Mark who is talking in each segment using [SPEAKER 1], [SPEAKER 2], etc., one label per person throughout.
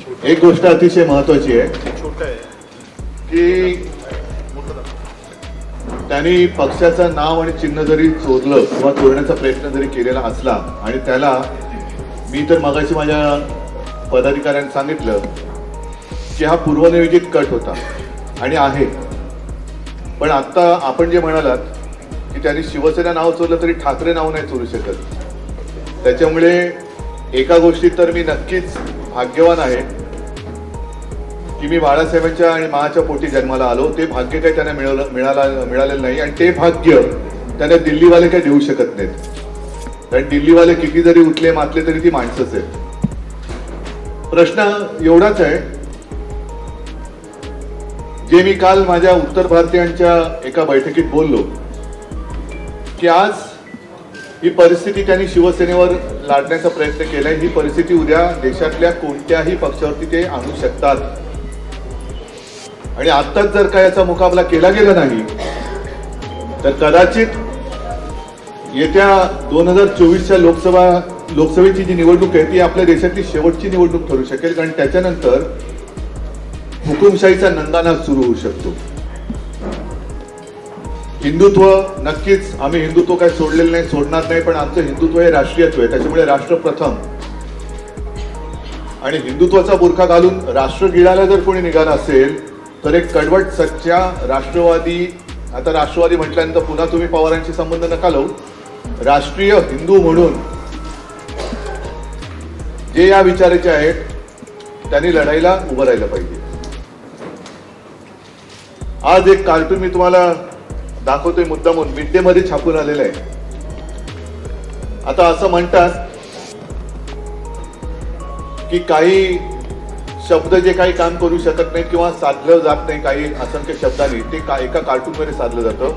[SPEAKER 1] एक गोष्ट अतिशय महत्वाची आहे की त्यांनी पक्षाचं नाव आणि चिन्ह जरी चोरलं किंवा चोरण्याचा प्रयत्न जरी केलेला असला आणि त्याला मी तर मगाशी माझ्या पदाधिकाऱ्यांनी सांगितलं की हा पूर्वनियोजित कट होता आणि आहे. पण आता आपण जे म्हणालात की त्यांनी शिवसेना नाव चोरलं तरी ठाकरे नाव नाही चोरू शकत. त्याच्यामुळे एका गोष्टीत तर मी नक्कीच भाग्यवान आहे की मी बाळासाहेबांच्या आणि महाच्या पोटी जन्माला आलो. ते भाग्य काही त्यांना मिळालेलं नाही आणि ते भाग्य त्यांना दिल्लीवाले काही देऊ शकत नाहीत. कारण दिल्लीवाले किती जरी उठले मातले तरी ती माणसंच आहेत. प्रश्न एवढाच आहे जे मी काल माझ्या उत्तर भारतीयांच्या एका बैठकीत बोललो की आज ही परिस्थिती त्यांनी शिवसेनेवर लादण्याचा प्रयत्न केलाय. ही परिस्थिती उद्या देशातल्या कोणत्याही पक्षावरती ते आणू शकतात आणि आत्ताच जर का याचा मुकाबला केला गेला नाही तर कदाचित येत्या 2024च्या लोकसभेची जी निवडणूक आहे ती आपल्या देशातली शेवटची निवडणूक ठरू शकेल. कारण त्याच्यानंतर हुकुमशाहीचा नंदानाच सुरू होऊ शकतो. हिंदुत्व नक्कीच आम्ही हिंदुत्व काय सोडलेलं नाही, सोडणार नाही. पण आमचं हिंदुत्व हे राष्ट्रीयत्व आहे. त्याच्यामुळे राष्ट्र प्रथम आणि हिंदुत्वाचा बुरखा घालून राष्ट्र गिळायला जर कोणी निघाला असेल तर एक कडवट सच्चा राष्ट्रवादी, आता राष्ट्रवादी म्हटल्यानंतर पुन्हा तुम्ही पवारांशी संबंध नका लावू, राष्ट्रीय हिंदू म्हणून जे या विचाराचे आहेत त्यांनी लढाईला उभं राहिलं पाहिजे. आज एक कार्टून मी तुम्हाला दाखवतोय मुद्दामून, मिड डे मध्ये छापून आलेलं आहे. आता असं म्हणतात की काही शब्द जे काही काम करू शकत नाही किंवा साधलं जात नाही काही असंख्य शब्दांनी ते एका कार्टून मध्ये साधलं जातं.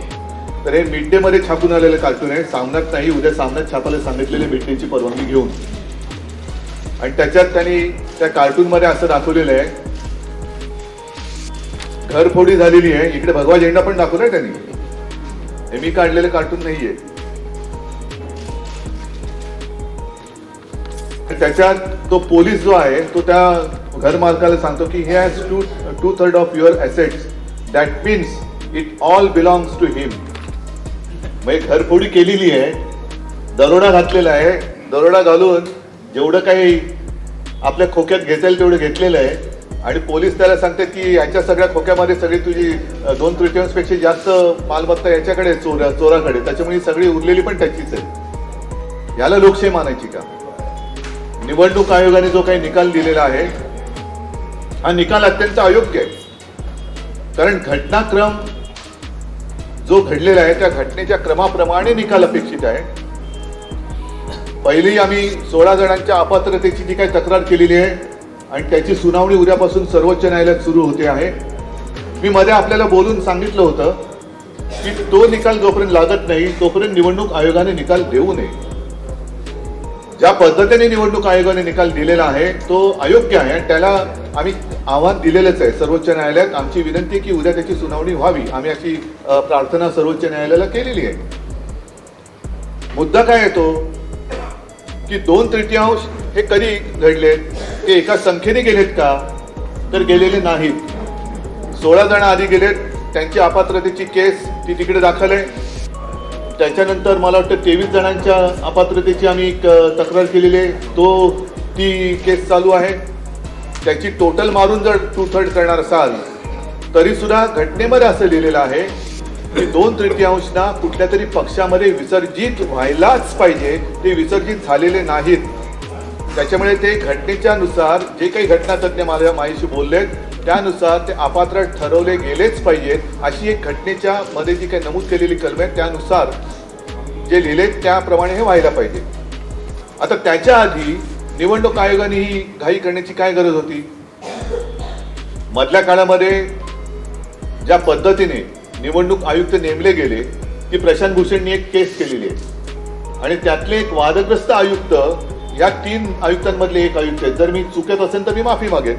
[SPEAKER 1] तर हे मिड डे मध्ये छापून आलेलं कार्टून आहे. सामन्यात नाही, उद्या सामन्यात छापायला सांगितलेले मिड डेची परवानगी घेऊन. आणि त्याच्यात त्यांनी त्या कार्टून मध्ये असं दाखवलेलं आहे घरफोडी झालेली आहे. इकडे भगवा झेंडा पण दाखवलाय त्यांनी. हे मी काढलेलं कार्टून नाहीये. त्याच्यात तो पोलीस जो आहे तो त्या घरमालकाला सांगतो की he has 2/3 of your assets. That means it all belongs to him. म्हणजे घरफोडी केलेली आहे, दरोडा घातलेला आहे, दरोडा घालून जेवढं काही आपल्या खोक्यात घेता येईल तेवढं घेतलेलं आहे आणि पोलीस त्याला सांगते की याच्या सगळ्या खोक्यामध्ये सगळी तुझी 2/3 पेक्षा जास्त मालमत्ता याच्याकडे चोराकडे, त्याच्यामुळे सगळी उरलेली पण त्याचीच आहे. याला लोकशाही मानायची का? निवडणूक आयोगाने जो काही निकाल दिलेला आहे हा निकाल अत्यंत अयोग्य आहे. कारण घटनाक्रम जो घडलेला आहे त्या घटनेच्या क्रमाप्रमाणे निकाल अपेक्षित आहे. पहिली आम्ही 16 जणांच्या अपात्रतेची जी काही तक्रार केलेली आहे आणि त्याची सुनावणी उद्यापासून सर्वोच्च न्यायालयात सुरू होते आहे. मी मध्ये आपल्याला बोलून सांगितलं होतं की तो निकाल जोपर्यंत लागत नाही तोपर्यंत निवडणूक आयोगाने निकाल देऊ नये. ज्या पद्धतीने निवडणूक आयोगाने निकाल दिलेला आहे तो अयोग्य आहे आणि त्याला आम्ही आव्हान दिलेलंच आहे सर्वोच्च न्यायालयात. आमची विनंती की उद्या त्याची सुनावणी व्हावी. आम्ही अशी प्रार्थना सर्वोच्च न्यायालयाला केलेली आहे. मुद्दा काय येतो की 2/3 हे कधी घडले? ते एका संख्येने गेलेत का? तर गेलेले नाहीत. 16 जण आधी गेलेत, त्यांची अपात्रतेची केस ती तिकडे दाखल आहे. त्याच्यानंतर मला वाटतं 23 जणांच्या अपात्रतेची आम्ही तक्रार केलेली आहे, ती केस चालू आहे. त्याची टोटल मारून जर 2/3 करणार असाल तरी सुद्धा घटनेमध्ये असं लिहिलेलं आहे की 2/3 ना कुठल्या तरी पक्षामध्ये विसर्जित व्हायलाच पाहिजे. ते विसर्जित झालेले नाहीत. त्याच्यामुळे ते घटनेच्या नुसार जे काही घटनातज्ञ माझ्याशी बोललेत त्यानुसार ते अपात्र ठरवले गेलेच पाहिजेत. अशी एक घटनेच्या मध्ये जी काही नमूद केलेली कलम आहे त्यानुसार जे लिहिलेत त्याप्रमाणे हे व्हायला पाहिजे. आता त्याच्या आधी निवडणूक आयोगाने ही घाई करण्याची काय गरज होती? मधल्या काळामध्ये ज्या पद्धतीने निवडणूक आयुक्त नेमले गेले ती प्रशांत भूषणनी एक केस केलेली आहे आणि त्यातले एक वादग्रस्त आयुक्त या 3 आयुक्तांमधले एक आयुक्त आहेत. जर मी चुकत असेल तर मी माफी मागेन,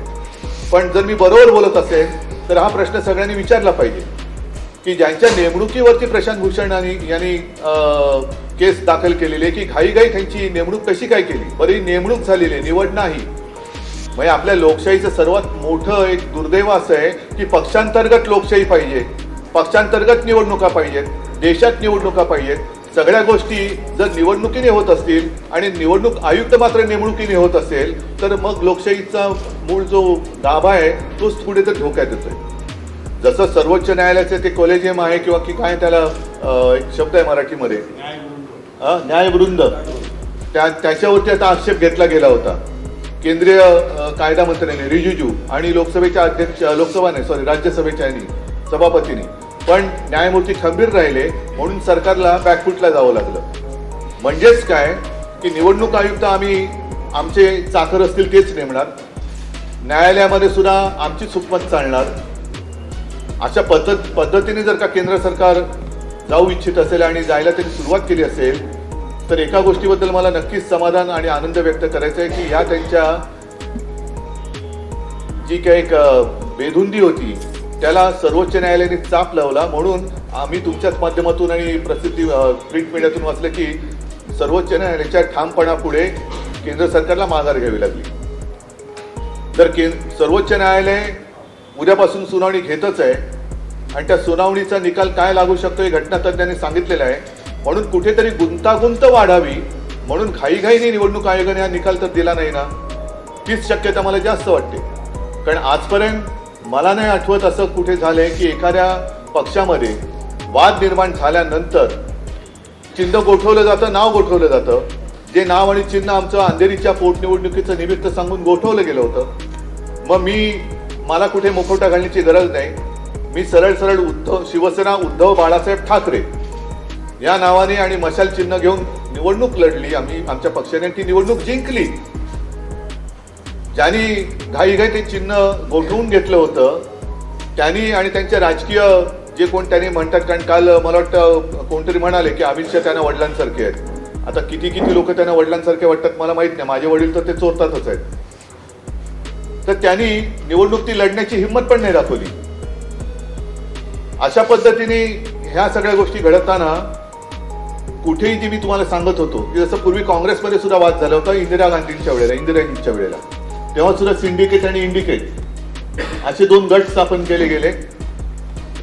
[SPEAKER 1] पण जर मी बरोबर बोलत असेल तर हा प्रश्न सगळ्यांनी विचारला पाहिजे की ज्यांच्या नेमणुकीवरती प्रशांत भूषण यांनी केस दाखल केलेली आहे की घाईघाई त्यांची नेमणूक कशी काय केली? बरी नेमणूक झालेली आहे, निवड नाही. म्हणजे आपल्या लोकशाहीचं सर्वात मोठं एक दुर्दैव असं आहे की पक्षांतर्गत लोकशाही पाहिजे, पक्षांतर्गत निवडणुका पाहिजेत, देशात निवडणुका पाहिजेत. सगळ्या गोष्टी जर निवडणुकीने होत असतील आणि निवडणूक आयुक्त मात्र नेमणुकीने होत असेल तर मग लोकशाहीचा मूळ जो गाभा आहे तोच पुढे तर धोक्यात येतोय. जसं सर्वोच्च न्यायालयाचे ते कॉलेजियम आहे किंवा की काय त्याला एक शब्द आहे मराठीमध्ये न्यायवृंद, त्याच्यावरती आता आक्षेप घेतला गेला होता केंद्रीय कायदा मंत्र्यांनी रिजिजू आणि लोकसभेच्या अध्यक्ष राज्यसभेच्या सभापतींनी. पण न्यायमूर्ती खंबीर राहिले म्हणून सरकारला बॅकफुटला जावं लागलं. म्हणजेच काय की निवडणूक आयुक्त आम्ही आमचे चाकर असतील तेच नेमणार, न्यायालयामध्ये सुद्धा आमची सुकमत चालणार. अशा पद्धतीने जर का केंद्र सरकार जाऊ इच्छित असेल आणि जायला त्यांनी सुरुवात केली असेल तर एका गोष्टीबद्दल मला नक्कीच समाधान आणि आनंद व्यक्त करायचा आहे की ह्या त्यांच्या जी काही एक बेधुंदी होती त्याला सर्वोच्च न्यायालयाने चाप लावला. म्हणून आम्ही तुमच्याच माध्यमातून आणि प्रसिद्धी प्रिंट मीडियातून वाचलं की सर्वोच्च न्यायालयाच्या ठामपणापुढे केंद्र सरकारला माघार घ्यावी लागली. तर सर्वोच्च न्यायालय उद्यापासून सुनावणी घेतच आहे आणि त्या सुनावणीचा निकाल काय लागू शकतो हे घटनातज्ञांनी सांगितलेलं आहे. म्हणून कुठेतरी गुंतागुंत वाढावी म्हणून घाईघाईने निवडणूक आयोगाने हा निकाल तर दिला नाही ना, तीच शक्यता मला जास्त वाटते. कारण आजपर्यंत मला नाही आठवत असं कुठे झालंय की एखाद्या पक्षामध्ये वाद निर्माण झाल्यानंतर चिन्ह गोठवलं जातं, नाव गोठवलं जातं. जे नाव आणि चिन्ह आमचं अंधेरीच्या पोटनिवडणुकीचं निमित्त सांगून गोठवलं गेलं होतं. मग मला कुठे मुखवटा घालण्याची गरज नाही. मी सरळ शिवसेना उद्धव बाळासाहेब ठाकरे या नावाने आणि मशाल चिन्ह घेऊन निवडणूक लढली. आम्ही आमच्या पक्षाने ती निवडणूक जिंकली. ज्यांनी घाईघाई ते चिन्ह गोठवून घेतलं होतं त्यांनी आणि त्यांचे राजकीय जे कोण त्यांनी म्हणतात, कारण काल मला वाटतं कोणतरी म्हणाले की अमित शहा त्यांना वडिलांसारखे आहेत. आता किती लोक त्यांना वडिलांसारखे वाटतात मला माहित नाही, माझे वडील तर ते चोरतातच आहेत. तर त्यांनी निवडणूक ती लढण्याची हिंमत पण नाही दाखवली. अशा पद्धतीने ह्या सगळ्या गोष्टी घडताना कुठेही जी मी तुम्हाला सांगत होतो की जसं पूर्वी काँग्रेसमध्ये सुद्धा वाद झाला होता इंदिराजींच्या वेळेला, तेव्हा सुद्धा सिंडिकेट आणि इंडिकेट असे दोन गट स्थापन केले गेले.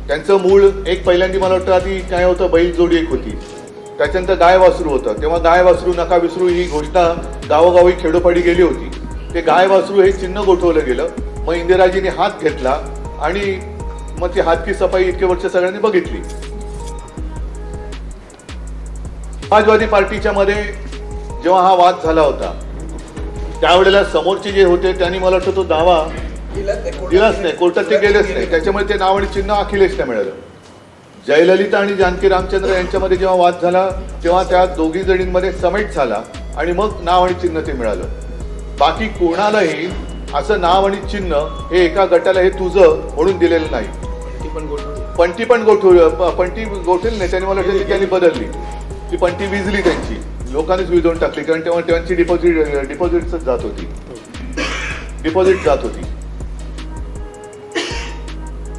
[SPEAKER 1] त्यांचं मूळ एक पहिल्यांदा मला वाटतं आधी काय होतं, बैल जोडी एक होती, त्याच्यानंतर गाय वासरू होतं. तेव्हा गाय वासरू नका विसरू ही घोषणा गावोगावी खेडोपाडी गेली होती. ते गाय वासरू हे चिन्ह गोठवलं गेलं. मग इंदिराजींनी हात घेतला आणि मग ती हातची सफाई इतके वर्ष सगळ्यांनी बघितली. समाजवादी पार्टीच्या मध्ये जेव्हा हा वाद झाला होता त्यावेळेला समोरचे जे होते त्यांनी मला वाटतं तो दावा दिलाच नाही, कोर्टात ते गेलेच नाही. त्याच्यामुळे ते नाव आणि चिन्ह अखिलेशला मिळालं. जयललिता आणि जानकी रामचंद्र यांच्यामध्ये जेव्हा वाद झाला तेव्हा त्या दोघी जणींमध्ये समेट झाला आणि मग नाव आणि चिन्ह ते मिळालं. बाकी कोणालाही असं नाव आणि चिन्ह हे एका गटाला हे तुझं म्हणून दिलेलं नाही. पंटी पण गोठवली नाही त्यांनी, मला वाटतं त्यांनी बदलली. ती पंटी विजली त्यांची, लोकांनीच विजवून टाकली. कारण तेव्हा त्यांची डिपॉझिट जात होती.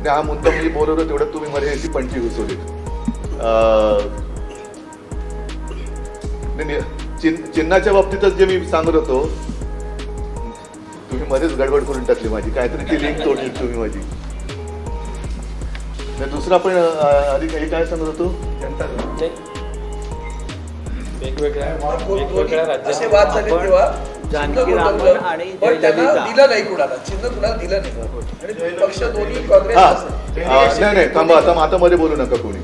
[SPEAKER 1] हा मुद्दा म्हणजे बोलवलं तेवढं तुम्ही मध्ये ती पंटी घुसवली. चिन्हाच्या बाबतीतच जे मी सांगत होतो तुम्ही मध्येच गडबड करून टाकली माझी, काहीतरी ती लिंक तोडली तुम्ही माझी. दुसरा पण आधी काही काय सांगत होतो,
[SPEAKER 2] वेगवेगळ्या असे वाद झाले तेव्हा जानकी रामन आणि दिलं नाही कुणाला, चिन्ह कुणाला दिलं नाही आणि पक्ष दोन्ही काँग्रेस.
[SPEAKER 1] नाही थांबा, आता मध्ये बोलू नका कोणी.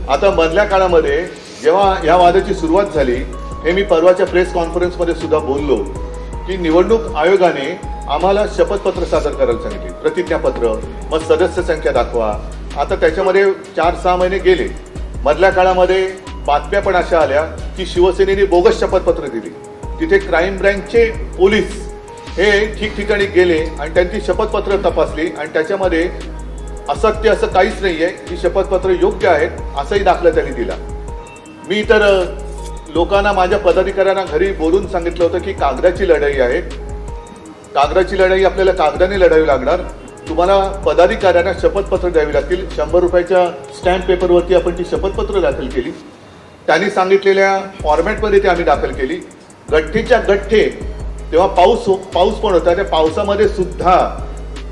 [SPEAKER 1] आता मधल्या काळामध्ये जेव्हा या वादाची सुरुवात झाली हे मी परवाच्या प्रेस कॉन्फरन्समध्ये सुद्धा बोललो की निवडणूक आयोगाने आम्हाला शपथपत्र सादर करायला सांगितले, प्रतिज्ञापत्र, मग सदस्य संख्या दाखवा. आता त्याच्यामध्ये 4-6 महिने गेले. मधल्या काळामध्ये बातम्या पण अशा आल्या की शिवसेनेने बोगस शपथपत्र दिली. तिथे क्राईम ब्रँचचे पोलीस हे ठिकठिकाणी गेले आणि त्यांची शपथपत्र तपासली आणि त्याच्यामध्ये असत्य असं काहीच नाहीये, ही शपथपत्र योग्य आहेत असाही दाखला त्यांनी दिला. मी तर लोकांना, माझ्या पदाधिकाऱ्यांना घरी बोलून सांगितलं होतं की कागदाची लढाई आहे, कागदाची लढाई आपल्याला कागदाने लढावी लागणार. तुम्हाला पदाधिकाऱ्यांना शपथपत्र द्यावी लागतील. 100 रुपयाच्या स्टॅम्प पेपरवरती आपण ती शपथपत्र दाखल केली. त्यांनी सांगितलेल्या फॉर्मॅटमध्ये ती आम्ही दाखल केली. गठ्ठेच्या गठ्ठे तेव्हा पाऊस पण होता. त्या पावसामध्ये सुद्धा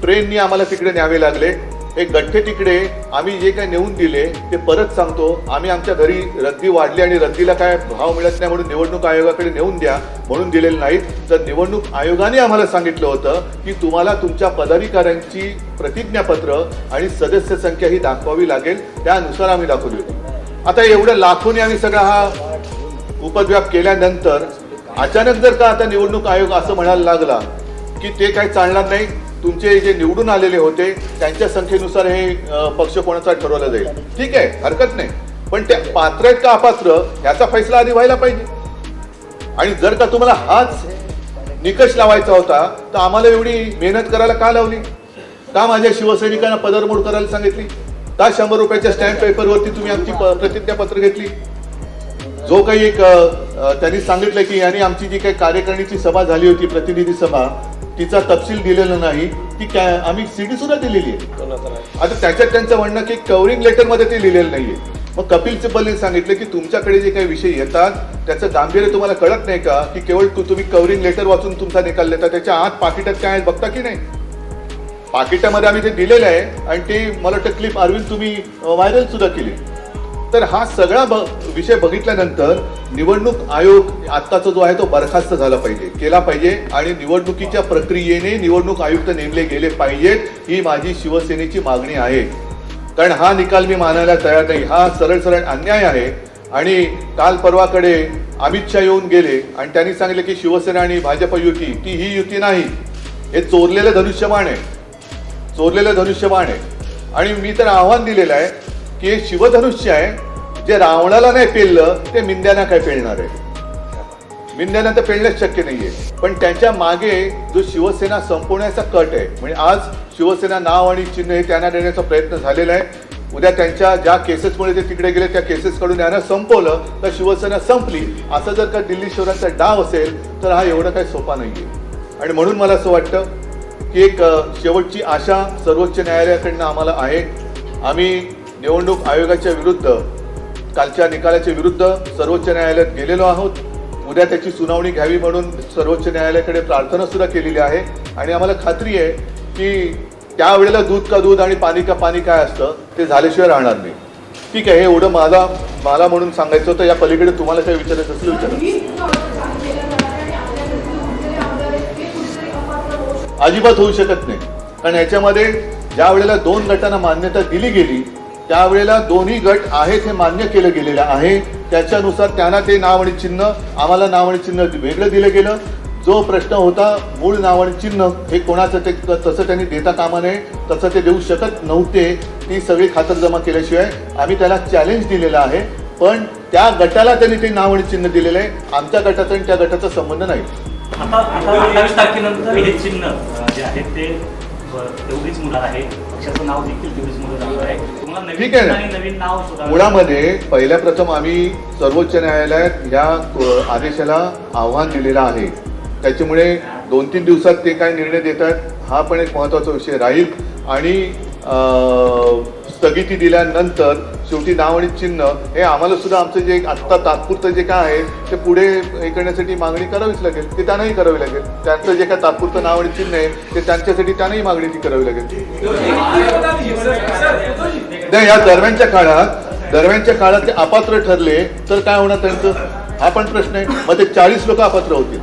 [SPEAKER 1] ट्रेननी आम्हाला तिकडे न्यावे लागले. हे गठ्ठे तिकडे आम्ही जे काही नेऊन दिले ते परत सांगतो, आम्ही आमच्या घरी रद्दी वाढली आणि रद्दीला काय भाव मिळत नाही म्हणून निवडणूक आयोगाकडे नेऊन द्या म्हणून दिलेले नाहीत. तर निवडणूक आयोगाने आम्हाला सांगितलं होतं की तुम्हाला तुमच्या पदाधिकाऱ्यांची प्रतिज्ञापत्र आणि सदस्य संख्या ही दाखवावी लागेल. त्यानुसार आम्ही दाखवली होती. आता एवढ्या लाखोनी आम्ही सगळा हा उपद्व्याप केल्यानंतर अचानक जर का आता निवडणूक आयोग असं म्हणायला लागला की ते काही चालणार नाही, तुमचे जे निवडून आलेले होते त्यांच्या संख्येनुसार हे पक्ष कोणाचा ठरवला जाईल, ठीक आहे, हरकत नाही. पण ते पात्र आहेत का अपात्र याचा फैसला आधी व्हायला पाहिजे. आणि जर का तुम्हाला हाच निकष लावायचा होता तर आम्हाला एवढी मेहनत करायला का लावली? का माझ्या शिवसैनिकांना पदरमोड करायला सांगितली? का 100 रुपयाच्या स्टॅम्प पेपरवरती तुम्ही आमची प्रतिज्ञापत्र घेतली? जो काही एक त्यांनी सांगितलं की यांनी आमची जी काही कार्यकारिणीची सभा झाली होती, प्रतिनिधी सभा, तिचा तपशील दिलेला नाही, ती आम्ही CD सुद्धा दिलेली आहे. आता त्याच्यात त्यांचं म्हणणं की कव्हरिंग लेटर मध्ये ते लिहिलेलं नाहीये. मग कपिल सिब्बलने सांगितलं की तुमच्याकडे जे काही विषय येतात त्याचं गांभीर्य तुम्हाला कळत नाही का, की केवळ तुम्ही कव्हरिंग लेटर वाचून तुमचा निकाल देता, त्याच्या आत पाकिटात काय आहे बघता की नाही? पाकिटामध्ये आम्ही ते दिलेलं आहे आणि ते मला वाटतं क्लिप अरविंद तुम्ही व्हायरल सुद्धा केली. तर हा सगळा विषय बघितल्यानंतर निवडणूक आयोग आत्ताचा जो आहे तो बरखास्त झाला पाहिजे, केला पाहिजे आणि निवडणुकीच्या प्रक्रियेने निवडणूक आयुक्त नेमले गेले पाहिजेत, ही माझी शिवसेनेची मागणी आहे. कारण हा निकाल मी मानायला तयार नाही. हा सरळ सरळ अन्याय आहे. आणि काल परवाकडे अमित शहा येऊन गेले आणि त्यांनी सांगितलं की शिवसेना आणि भाजप युती ही युती नाही, हे चोरलेलं धनुष्यबाण आहे, चोरलेलं धनुष्यबाण आहे. आणि मी तर आव्हान दिलेलं आहे की हे शिवधनुष्य आहे, जे रावणाला नाही पेललं ते मिंद्यांना काय पेलणार आहे? मिंद्यांना तर पेलणंच शक्य नाहीये. पण त्यांच्या मागे जो शिवसेना संपवण्याचा कट आहे, म्हणजे आज शिवसेना नाव आणि चिन्ह हे त्यांना देण्याचा प्रयत्न झालेला आहे. उद्या त्यांच्या ज्या केसेसमुळे ते तिकडे गेले त्या केसेस कडून यांना संपवलं तर शिवसेना संपली, असं जर का दिल्ली शहराचा डाव असेल तर हा एवढं काही सोपा नाहीये. आणि म्हणून मला असं वाटतं की एक शेवटची आशा सर्वोच्च न्यायालयाकडनं आम्हाला आहे. आम्ही निवडणूक आयोगाच्या विरुद्ध, कालच्या निकालाच्या विरुद्ध सर्वोच्च न्यायालयात गेलेलो आहोत. उद्या त्याची सुनावणी घ्यावी म्हणून सर्वोच्च न्यायालयाकडे प्रार्थना सुद्धा केलेली आहे. आणि आम्हाला खात्री आहे की त्यावेळेला दूध का दूध आणि पाणी का पाणी काय असतं ते झाल्याशिवाय राहणार नाही. ठीक आहे, हे एवढं मला म्हणून सांगायचं होतं. या पलीकडे तुम्हाला काय विचारायचं असेल विचारा. अजिबात होऊ शकत नाही. कारण याच्यामध्ये ज्या वेळेला 2 गटांना मान्यता दिली गेली त्यावेळेला दोन्ही गट आहेत हे मान्य केलं गेलेलं आहे. त्याच्यानुसार त्यांना ते नाव आणि चिन्ह, आम्हाला नाव आणि चिन्ह वेगळं दिलं गेलं. जो प्रश्न होता मूळ नाव आणि चिन्ह हे कोणाचं ते तसं त्यांनी देता कामा नये, तसं ते देऊ शकत नव्हते. ती सगळी खातरजमा केल्याशिवाय आम्ही त्याला चॅलेंज दिलेलं आहे. पण त्या गटाला त्यांनी ते नाव आणि चिन्ह दिलेलं आहे. आमच्या गटाचा आणि त्या गटाचा संबंध नाही.
[SPEAKER 3] आता 28 तारखेनंतर हे चिन्ह जे आहे ते तेवढीच मुलं आहे, पक्षाचं नाव देखील तेवढीच मुलं जाणार आहे. तुम्हाला
[SPEAKER 1] ठीक आहे ना.
[SPEAKER 3] नवीन नाव शोधा.
[SPEAKER 1] मुळामध्ये पहिल्या प्रथम आम्ही सर्वोच्च न्यायालयात या आदेशाला आव्हान दिलेलं आहे. त्याच्यामुळे 2-3 दिवसात ते काय निर्णय देतात हा पण एक महत्त्वाचा विषय राहील. आणि स्थगिती दिल्यानंतर शेवटी नाव आणि चिन्ह हे आम्हाला सुद्धा आमचं जे आत्ता तात्पुरतं जे काय आहे ते पुढे हे करण्यासाठी मागणी करावीच लागेल. ते त्यांनाही करावी लागेल. त्यांचं जे काय तात्पुरतं नाव आणि चिन्ह आहे ते त्यांच्यासाठी त्यांनाही मागणी ती करावी लागेल. नाही, या दरम्यानच्या काळात ते अपात्र ठरले तर काय होणार त्यांचं, हा पण प्रश्न आहे. मग ते 40 लोक अपात्र होतील.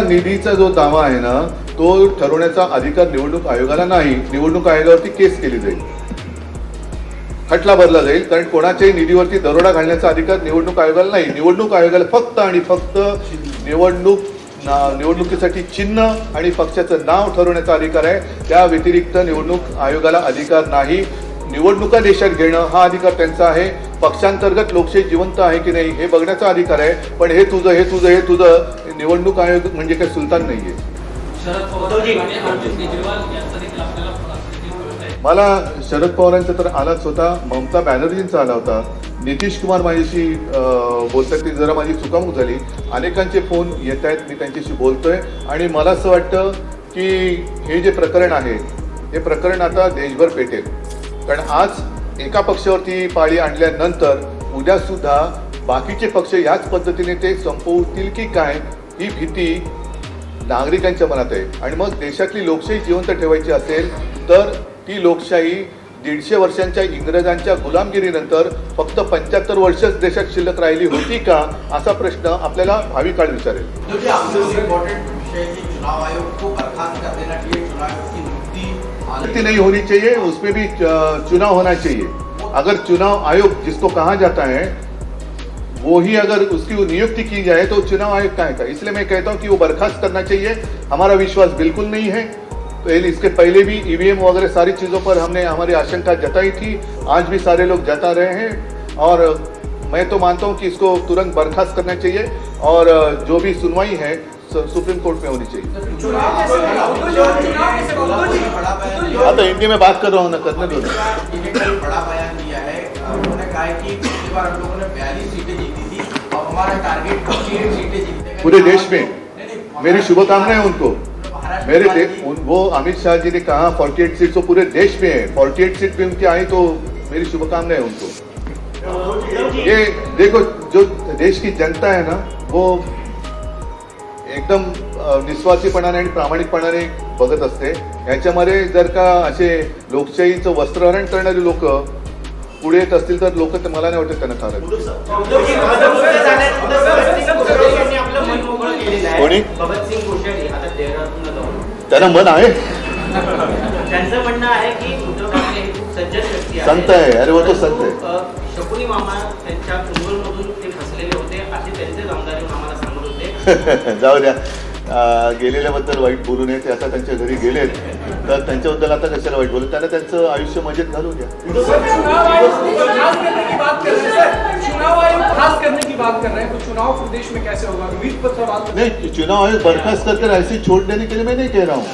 [SPEAKER 1] निधीचा जो दावा आहे ना तो ठरवण्याचा अधिकार निवडणूक आयोगाला नाही. निवडणूक आयोगावरती केस केली जाईल, खटला भरला जाईल. कारण कोणाच्याही निधीवरती दरोडा घालण्याचा अधिकार निवडणूक आयोगाला नाही. निवडणूक आयोगाला फक्त आणि फक्त निवडणुकीसाठी चिन्ह आणि पक्षाचं नाव ठरवण्याचा अधिकार आहे. त्या व्यतिरिक्त निवडणूक आयोगाला अधिकार नाही. निवडणुका देशात घेणं हा अधिकार त्यांचा आहे. पक्षांतर्गत लोकशाही जिवंत आहे की नाही हे बघण्याचा अधिकार आहे. पण हे तुझं निवडणूक आयोग म्हणजे काही सुलतान नाहीये. मला शरद पवारांचा तर आलाच होता, ममता बॅनर्जींचा आला होता, नितीश कुमार माझ्याशी बोलतात. ती जरा माझी चुकामुक झाली. अनेकांचे फोन येत आहेत, मी त्यांच्याशी बोलतोय. आणि मला असं वाटतं की हे जे प्रकरण आहे हे प्रकरण आता देशभर पेटेल. कारण आज एका पक्षावरती पाळी आणल्यानंतर उद्या सुद्धा बाकीचे पक्ष याच पद्धतीने ते संपवतील की काय ही भीती नागरिकांच्या मनात आहे. आणि मग देशातली लोकशाही जिवंत ठेवायची असेल तर ती लोकशाही 150 वर्षांच्या इंग्रजांच्या गुलामगिरीनंतर फक्त 75 वर्षच देशात शिल्लक राहिली होती का असा प्रश्न आपल्याला भावी काळ विचारेल.
[SPEAKER 4] चुनाव आयोग को बर्खास्त कर देना चाहिए, चुनाव आयोग की नियुक्ति
[SPEAKER 1] नहीं होनी चाहिए, उसमें भी चुनाव होना चाहिए. अगर चुनाव आयोग जिसको कहा जाता है वो ही अगर उसकी नियुक्ति की जाए तो चुनाव आयोग का है. इसलिए मैं कहता हूं कि वो बर्खास्त करना चाहिए. हमारा विश्वास बिल्कुल नहीं है. इसके पहले भी ईवीएम वगैरह सारी चीज़ों पर हमने हमारी आशंका जताई थी, आज भी सारे लोग जता रहे हैं. और मैं तो मानता हूं कि इसको तुरंत बर्खास्त करना चाहिए और जो भी सुनवाई है सुप्रीम कोर्ट में होनी चाहिए. हाँ तो हिंदी में बात कर रहा हूँ ना, करने दो.
[SPEAKER 4] बड़ा बयान दिया है, उन्होंने कहा है कि पिछली बार हम लोगों ने 42 सीटें जीती थी और हमारा टारगेट 48 सीटें जीतने का.
[SPEAKER 1] पूरे देश में मेरी शुभकामनाएं उनको. वो अमित शाह जी ने कहा 48 सीट तो पूरे देश में है, 48 सीट भी उनकी आई तो मेरी शुभकामनाएं उनको. ये देखो जो देश की जनता है ना वो एकदम निस्वार्थीपणाने आणि प्रामाणिकपणाने बघत असते. याच्यामध्ये जर का असे लोकशाहीचं वस्त्रहरण करणारे लोक पुढे येत असतील तर लोक मला नाही वाटत त्यांना खारक. कोणी त्यांना मन आहे,
[SPEAKER 5] त्यांचं म्हणणं आहे की उद्धव ठाकरे हे खूप सज्जन व्यक्ती आहेत,
[SPEAKER 1] संत आहे. अरे वो तो संत आहे.
[SPEAKER 5] शकुनी मामा त्यांच्या कुंभलमधून ते फसलेले होते असे त्यांचे आमदार येऊन आम्हाला सांगत होते.
[SPEAKER 1] जाऊ द्या, गेलेल्याबद्दल वाईट बोलू नये. ते आता त्यांच्या घरी गेलेत तर त्यांच्याबद्दल आता कशाला वाईट बोलू. त्यांना त्यांचं आयुष्य मजेत घालू द्या.
[SPEAKER 2] चुनाव आयोग खास करने की बात कर रहे हैं, तो चुनाव प्रदेश में कैसे होगा? विप पत्र बात
[SPEAKER 1] नहीं, चुनाव आयोग बर्खास्त करके ऐसे छोड़ देने के लिए मैं नहीं कह रहा हूँ.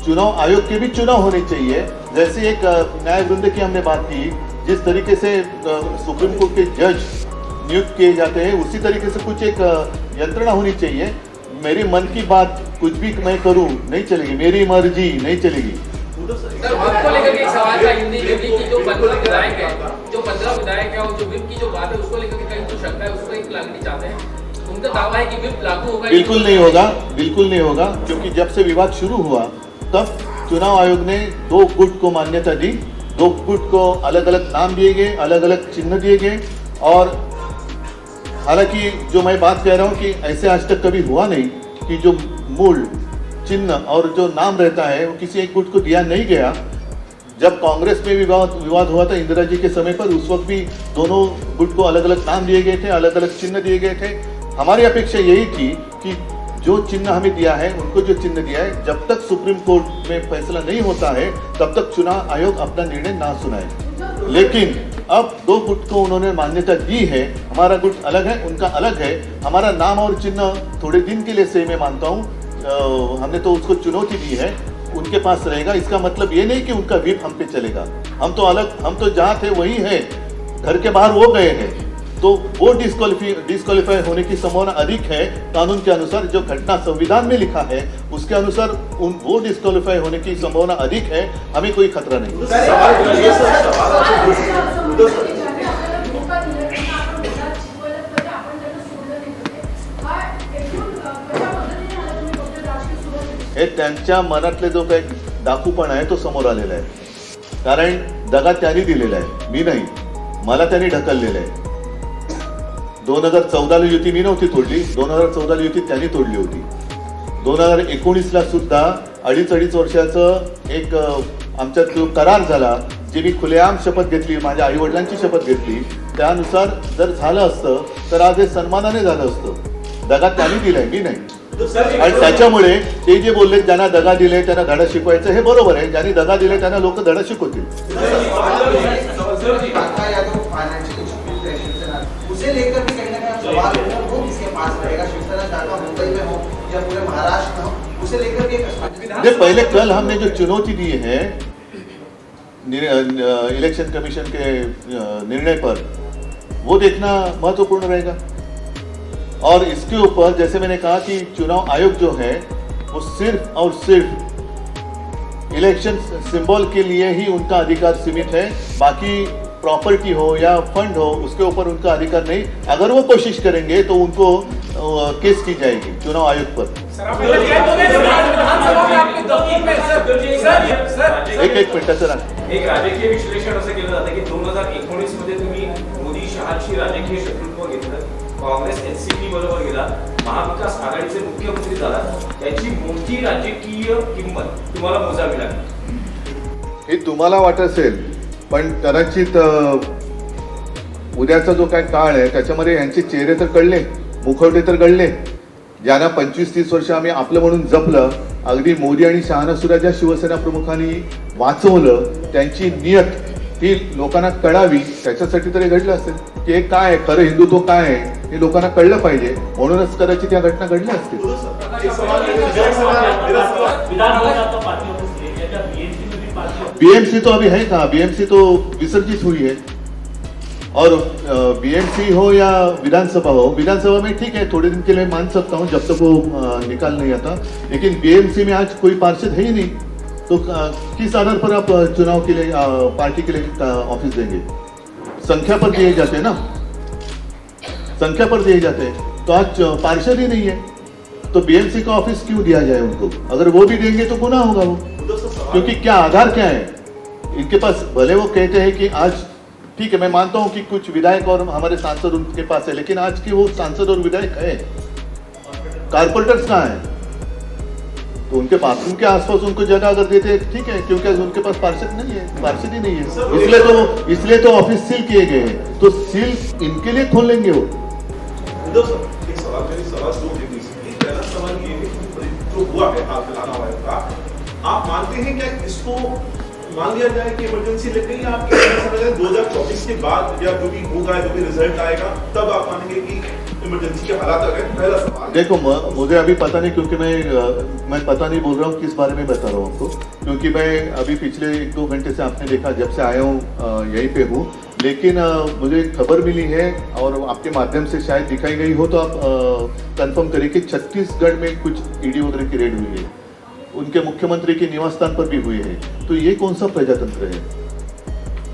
[SPEAKER 1] चुनाव आयोग के भी चुनाव होने चाहिए. जैसे एक न्याय वृंद की हमने बात की, जिस तरीके से सुप्रीम कोर्ट के जज नियुक्त किए जाते हैं उसी तरीके से कुछ एक यंत्रणा होनी चाहिए. मेरी मन की बात कुछ भी मैं करूं नहीं चलेगी, मेरी मर्जी नहीं चलेगी.
[SPEAKER 6] सर, आपको लेकर के एक सवाल था हिंदी की जो 15 विधायक है, और जो विप की जो बात है उसको लेकर के कहीं तो शंका है, उसको एक लागनी चाहते हैं. उनका दावा है कि विप लागू होगा.
[SPEAKER 1] बिल्कुल नहीं होगा, बिल्कुल नहीं होगा. क्योंकि जब से विवाद शुरू हुआ तब चुनाव आयोग ने 2 गुट को मान्यता दी. 2 गुट को अलग अलग नाम दिए गए, अलग अलग चिन्ह दिए गए. और हालांकि जो मैं बात कह रहा हूं कि ऐसे आज तक कभी हुआ नहीं कि जो मूल चिन्ह और जो नाम रहता है वो किसी एक गुट को दिया नहीं गया. जब कांग्रेस में विवाद हुआ था इंदिरा जी के समय पर, उस वक्त भी दोनों गुट को अलग अलग नाम दिए गए थे, अलग अलग चिन्ह दिए गए थे. हमारी अपेक्षा यही थी कि जो चिन्ह हमें दिया है, उनको जो चिन्ह दिया है, जब तक सुप्रीम कोर्ट में फैसला नहीं होता है तब तक चुनाव आयोग अपना निर्णय ना सुनाए. लेकिन अब 2 गुट को उन्होंने मान्यता दी है. हमारा गुट अलग है, उनका अलग है. हमारा नाम और चिन्ह थोड़े दिन के लिए सही मैं मानता हूँ, हमने तो उसको चुनौती दी है, उनके पास रहेगा. इसका मतलब ये नहीं कि उनका व्हीप हम पे चलेगा. हम तो अलग, हम तो जहाँ थे वही है, घर के बाहर वो गए हैं तो वो डिस्क्वालीफाई होने की संभावना अधिक है. कानून के अनुसार जो घटना संविधान में लिखा है उसके अनुसार वो डिस्क्वालीफाई होने की संभावना अधिक है. हमें कोई खतरा नहीं. हे त्यांच्या मनातले जो काही डाकूपणा आहे तो समोर आलेला आहे. कारण दगा त्यांनी दिलेला आहे, मी नाही. मला त्यांनी ढकललेलं आहे. 2014ला युती मी नव्हती तोडली, 2014ला युती त्यांनी तोडली होती. 2019ला सुद्धा 2.5 वर्षाचं एक आमच्यात जो करार झाला, जे मी खुलेआम शपथ घेतली, माझ्या आई वडिलांची शपथ घेतली, त्यानुसार जर झालं असतं तर आज हे सन्मानाने झालं असतं. दगा त्यांनी दिलाय, मी नाही. आणि त्याच्यामुळे ते जे बोलले ज्यांना दगा दिले त्यांना धडा शिकवायचं हे बरोबर आहे. ज्यांनी दगा दिले त्यांना लोक धडा शिकवतील.
[SPEAKER 4] उसे लेकर भी कहीं ना कहीं सवाल है वो किसके पास रहेगा, शिवसेना शाखा मुंबई में हो या पूरे महाराष्ट्र में हो, उसे लेकर भी एक
[SPEAKER 1] पहले कल हमने जो चुनौती दी है इलेक्शन कमीशन के निर्णय पर, वो देखना महत्वपूर्ण रहेगा. और इसके ऊपर जैसे मैंने कहा कि चुनाव आयोग जो है वो सिर्फ और सिर्फ इलेक्शन सिंबल के लिए ही उनका अधिकार सीमित है, बाकी प्रॉपर्टी हो या फंड हो उसके ऊपर उनका अधिकार नहीं। अगर वो कोशिश करेंगे तो उनको केस की जाएगी चुनाव आयोग पर। एक मिनिट सर,
[SPEAKER 7] एक राजकीय विश्लेषण असं केलं जातं की 2019 मध्ये तुम्ही मोदी शहाशी राजकीय शत्रुत्व घेतलं, काँग्रेस एनसीपी बरोबर गेला, महाविकास आघाडीचे मुख्यमंत्री झाला, त्याची मोठी राजकीय किंमत तुम्हाला मोजावी लागली।
[SPEAKER 1] हे तुम्हाला वाटत असेल, पण कदाचित उद्याचा जो काय काळ आहे त्याच्यामध्ये यांचे चेहरे तर कळले, मुखवटे तर कळले। ज्यांना 25-30 वर्ष आम्ही आपलं म्हणून जपलं, अगदी मोदी आणि शहाना सुद्धा ज्या शिवसेना प्रमुखांनी वाचवलं, त्यांची नियत ही लोकांना कळावी, त्याच्यासाठी तरी घडलं असेल की हे काय आहे, खरं हिंदुत्व काय आहे हे लोकांना कळलं पाहिजे, म्हणूनच कदाचित या घटना घडल्या असतील। बीएमसी तो अभी है कहाँ, बीएमसी तो विसर्जित हुई है। और बीएमसी हो या विधानसभा हो, विधानसभा में ठीक है थोड़े दिन के लिए मान सकता हूँ जब तक वो निकाल नहीं आता, लेकिन बीएमसी में आज कोई पार्षद है ही नहीं, तो किस आधार पर आप चुनाव के लिए पार्टी के लिए ऑफिस देंगे? संख्या पर दिए जाते हैं ना, संख्या पर दिए जाते हैं, तो आज पार्षद ही नहीं है, तो बीएमसी का ऑफिस क्यों दिया जाए उनको? अगर वो भी देंगे तो गुनाह होगा वो, क्योंकि क्या आधार क्या है इनके पास? भले वो कहते हैं कि आज ठीक है, मैं मानता हूं कि कुछ विधायक और हमारे सांसद उनके पास है, लेकिन आज के वो सांसद और विधायक है, कारपोरेटर्स कहाँ है? तो उनके बाथरूम के आसपास उनको जगह अगर देते हैं ठीक है, क्योंकि उनके पास पार्षद नहीं है, पार्षद ही नहीं है, इसलिए तो ऑफिस सील किए गए हैं, तो सील इनके लिए खोल लेंगे वो।
[SPEAKER 8] एक सवाल मेरी सवाल दो है, पहला सवाल ये है कि जो हुआ है हाथ मिलाना हुआ है, आप मानते हैं क्या इसको मान लिया जाए कि इमरजेंसी लग गई? आपके 2024 के बाद या जो भी होगा, जो भी रिजल्ट आएगा, तब आप मानेंगे कि इमरजेंसी के हालात आ गए? पहला सवाल।
[SPEAKER 1] देखो मुझे अभी पता नहीं, क्योंकि मैं पता नहीं बोल रहा हूँ किस बारे में बता रहा हूँ आपको, क्योंकि मैं अभी पिछले 1-2 घंटे से आपने देखा जब से आया हूँ यहीं पे हूँ, लेकिन मुझे खबर मिली है और आपके माध्यम से शायद दिखाई गई हो, तो आप कंफर्म करिए कि छत्तीसगढ़ में कुछ ईडी वगैरह की रेड हुई है, उनके मुख्यमंत्री के निवास स्थान पर भी हुई है। तो ये कौन सा प्रजातंत्र है?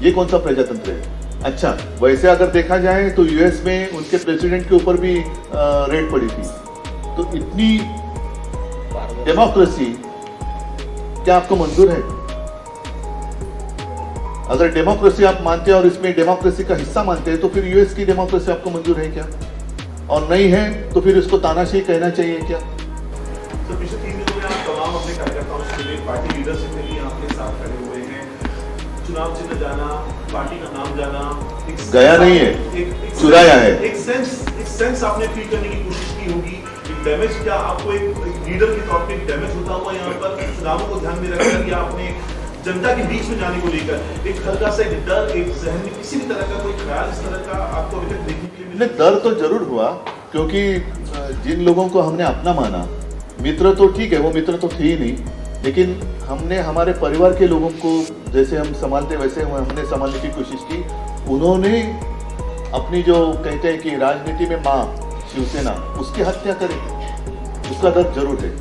[SPEAKER 1] ये कौन सा प्रजातंत्र है? अच्छा, वैसे अगर देखा जाए तो यूएस में उनके प्रेसिडेंट के ऊपर भी रेड पड़ी थी, तो इतनी डेमोक्रेसी क्या आपको मंजूर है? अगर डेमोक्रेसी आप मानते हैं और इसमें डेमोक्रेसी का हिस्सा मानते हैं, तो फिर यूएस की डेमोक्रेसी आपको मंजूर है क्या? और नहीं है तो फिर इसको तानाशाही कहना चाहिए क्या?
[SPEAKER 8] तो पिछले 3 दिनों में आप तमाम अपने कार्यकर्ताओं से मिले, पार्टी लीडरशिप में भी आपके साथ खड़े हुए हैं, चुनाव चिन्ह जाना, पार्टी का नाम जाना,
[SPEAKER 1] गया नहीं है, चुराया है।
[SPEAKER 8] एक सेंस आपने फील करने की कोशिश की होगी, डैमेज क्या आपको एक लीडर के तौर पे डैमेज होता हुआ यहाँ पर चुनावों को ध्यान में रखकर, या आपने जनता के बीच में जाने को लेकर एक हल्का सा एक डर, एक जहन में किसी भी तरह का कोई ख्याल इस तरह का आपको अभी तक देखने के लिए मिला?
[SPEAKER 1] डर तो जरूर हुआ, क्योंकि जिन लोगों को हमने अपना माना, मित्र तो ठीक है, वो मित्र तो थे ही नहीं, लेकिन हमने हमारे परिवार के लोगों को जैसे हम संभालते वैसे हमने संभालने की कोशिश की। उन्होंने अपनी जो कहते हैं कि राजनीति में माँ शिवसेना, उसकी हत्या करी, उसका दर्द जरूर है।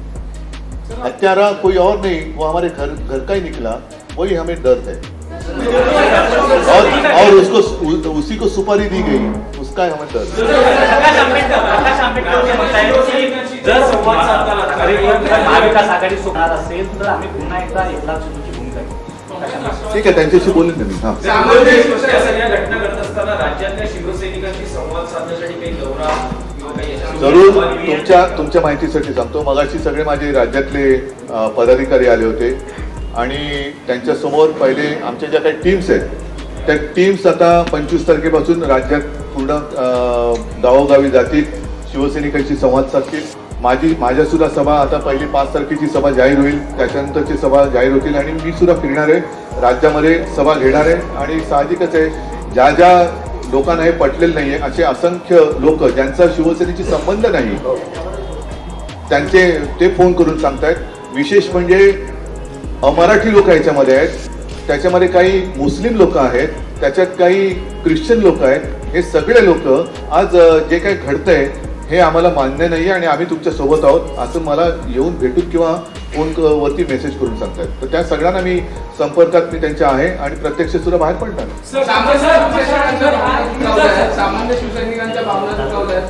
[SPEAKER 1] हत्यारा कोई और नहीं, वो हमारे घर का ही निकला, वही हमें दर्द है। और उसको उसी को सुपारी दी गई, उसका हमें दर्द
[SPEAKER 3] जर संवाद साधताना महाविकास आघाडी सोडणार असेल तर आम्ही पुन्हा एकदा एकनाथ शिंदेची भूमिका घेऊ।
[SPEAKER 1] ठीक आहे, त्यांच्याशी बोलेन मी। हा,
[SPEAKER 7] या सगळ्या घटना घडत असताना राज्यातल्या शिवसैनिकांशी संवाद साधण्यासाठी काही दौरा किंवा काही
[SPEAKER 1] जरूर तुमच्या माहितीसाठी सांगतो, मगाशी सगळे माझे राज्यातले पदाधिकारी आले होते आणि त्यांच्या समोर पहिले आमच्या ज्या काही टीम्स आहेत त्या टीम्स आता 25 तारखेपासून राज्यात पूर्ण गावोगावी जातील, शिवसैनिकांशी संवाद साधतील। माझ्या सुद्धा सभा आता पहिली 5 तारखेची सभा जाहीर होईल, त्याच्यानंतरची सभा जाहीर होतील आणि मी सुद्धा फिरणार आहे, राज्यामध्ये सभा घेणार आहे। आणि साहजिकच आहे, ज्या लोकांना हे पटलेलं नाहीये असे असंख्य लोक ज्यांचा शिवसेनेशी संबंध नाही, त्यांचे ते फोन करून सांगतायत। विशेष म्हणजे अमराठी लोक याच्यामध्ये आहेत, त्याच्यामध्ये काही मुस्लिम लोक आहेत, त्याच्यात काही ख्रिश्चन लोक आहेत। हे सगळे लोक आज जे काही घडतंय हे आम्हाला मान्य नाही आणि आम्ही तुमच्या सोबत आहोत असं मला येऊन भेटून किंवा फोन वरती मेसेज करून सांगतायत. तर त्या सगळ्यांना मी संपर्कात मी त्यांच्या आहे आणि प्रत्यक्ष सुद्धा बाहेर पडणार.
[SPEAKER 6] सामान्य शिवसैनिकांच्या भावना दुखावल्यात,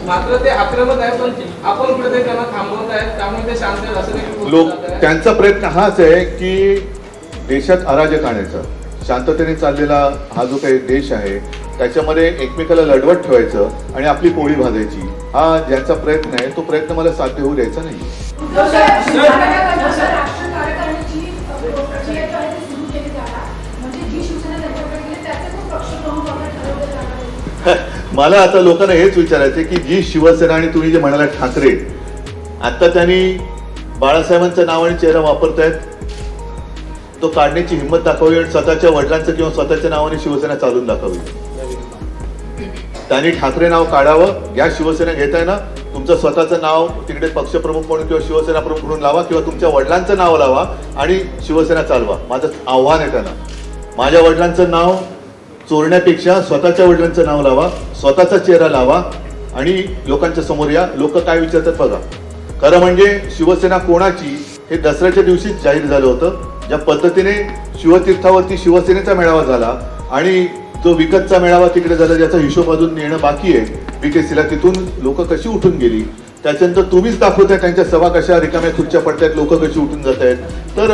[SPEAKER 6] मात्र ते आक्रमक आहे, पण आपण कुठेतरी त्यांना थांबवत आहेत, त्यामुळे ते शांत आहेत असं देखील
[SPEAKER 1] लोक त्यांचा प्रयत्न हाच आहे की देशात अराजक आणायचा. शांततेने चाललेला हा जो काही देश आहे त्याच्यामध्ये एकमेकाला लढवत ठेवायचं आणि आपली पोळी भाजायची, हा ज्यांचा प्रयत्न आहे तो प्रयत्न मला साध्य होऊ द्यायचा नाही. मला आता लोकांना हेच विचारायचं की जी शिवसेना आणि तुम्ही जे म्हणाला ठाकरे, आता त्यांनी बाळासाहेबांचं नाव आणि चेहरा वापरतायत, तो काढण्याची हिंमत दाखवावी आणि स्वतःच्या वडिलांचं किंवा स्वतःच्या नावाने शिवसेना चालून दाखवावी. त्यांनी ठाकरे नाव काढावं. या शिवसेना घेताय ना, तुमचं स्वतःचं नाव तिकडे पक्षप्रमुख म्हणून किंवा शिवसेना प्रमुख म्हणून लावा किंवा तुमच्या वडिलांचं नाव लावा आणि शिवसेना चालवा. माझं आव्हान आहे त्यांना. माझ्या वडिलांचं नाव चोरण्यापेक्षा स्वतःच्या वडिलांचं नाव लावा, स्वतःचा चेहरा लावा आणि लोकांच्या समोर या. लोक काय विचारतात बघा. खरं म्हणजे शिवसेना कोणाची हे दसऱ्याच्या दिवशीच जाहीर झालं होतं. ज्या पद्धतीने शिवतीर्थावरती शिवसेनेचा मेळावा झाला आणि जो विकतचा मेळावा तिकडे झाला ज्याचा हिशोब अजून येणं बाकी आहे BKC ला, तिथून लोक कशी उठून गेली, त्याच्यानंतर तुम्हीच दाखवताय त्यांच्या सभा कशा रिकाम्या खुर्च्या पडतायत, लोक कशी उठून जात आहेत. तर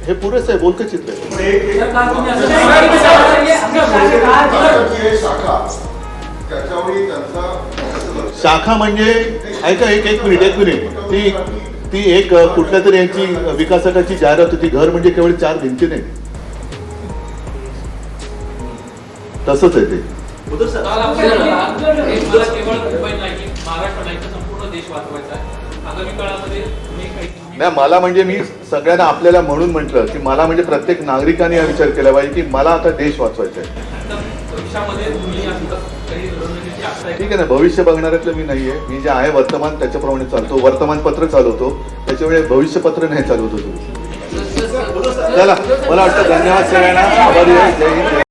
[SPEAKER 1] हे पुरेसं आहे, बोलकं चित्र आहे. शाखा म्हणजे ऐका, एक मिनिट ती एक कुठल्या तरी यांची विकासकाची जाहिरात होती. घर म्हणजे केवळ 4 भिंती नाही, तसंच आहे ते.
[SPEAKER 6] मला केवळ मुंबई नाही, महाराष्ट्र नाही, तर संपूर्ण देश वाचवायचा आहे. आगामी काळामध्ये
[SPEAKER 1] नाही, मला म्हणजे मी सगळ्यांना आपल्याला म्हणून म्हटलं की मला म्हणजे प्रत्येक नागरिकाने हा विचार केला पाहिजे की मला आता देश वाचवायचा आहे.
[SPEAKER 6] भविष्यामध्ये तुम्ही काही रणनीती आखताय?
[SPEAKER 1] ठीक आहे ना, भविष्य बघणाऱ्यातलं मी नाहीये. मी जे आहे वर्तमान त्याच्याप्रमाणे चालतो. वर्तमानपत्र चालवतो, त्याच्यामुळे भविष्यपत्र नाही चालवतो तुम्ही. चला, मला वाटतं धन्यवाद सगळ्यांना. आभारी आहे. जय हिंद.